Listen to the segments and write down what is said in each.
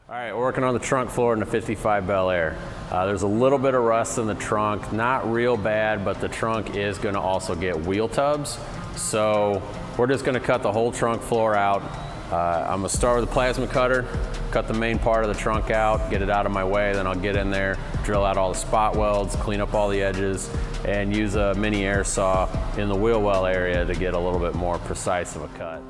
All right, we're working on the trunk floor in the 55 Bel Air. There's a little bit of rust in the trunk, not real bad, but the trunk is gonna also get wheel tubs. So we're just gonna cut the whole trunk floor out. I'm gonna start with a plasma cutter, cut the main part of the trunk out, get it out of my way, then I'll get in there, drill out all the spot welds, clean up all the edges, and use a mini air saw in the wheel well area to get a little bit more precise of a cut.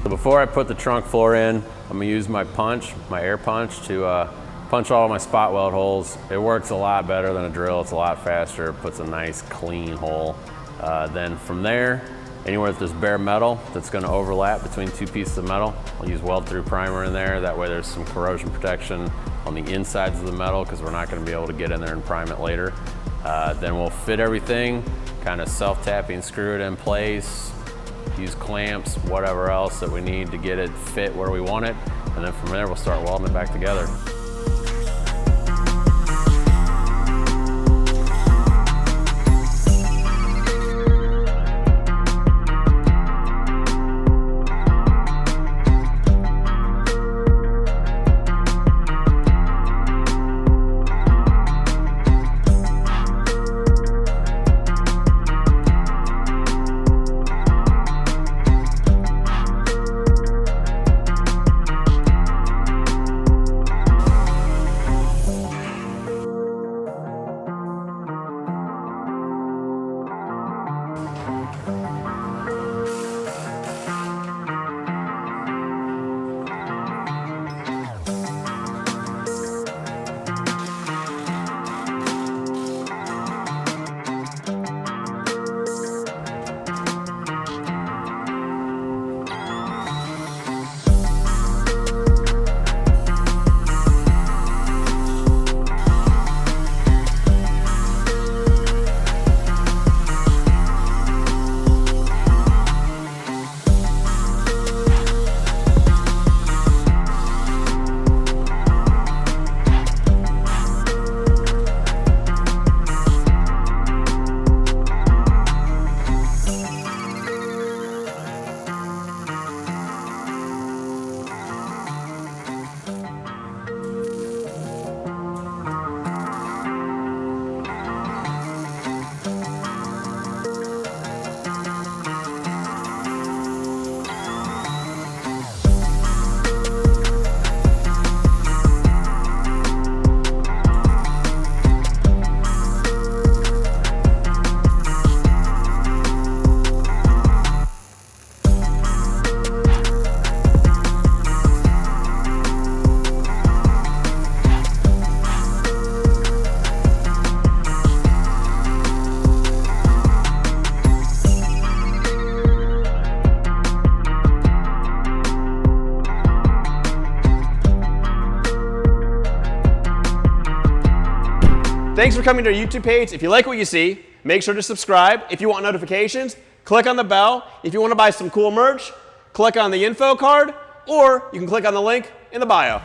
Before I put the trunk floor in, I'm gonna use my punch, my air punch, to punch all of my spot weld holes. It works a lot better than a drill. It's a lot faster. It puts a nice clean hole. Then from there, anywhere that there's bare metal that's gonna overlap between two pieces of metal, I'll use weld through primer in there. That way there's some corrosion protection on the insides of the metal because we're not gonna be able to get in there and prime it later. Then we'll fit everything, kind of self-tapping, screw it in place, use clamps, whatever else that we need to get it fit where we want it. And then from there, we'll start welding it back together. Thanks for coming to our YouTube page. If you like what you see, make sure to subscribe. If you want notifications, click on the bell. If you want to buy some cool merch, click on the info card, or you can click on the link in the bio.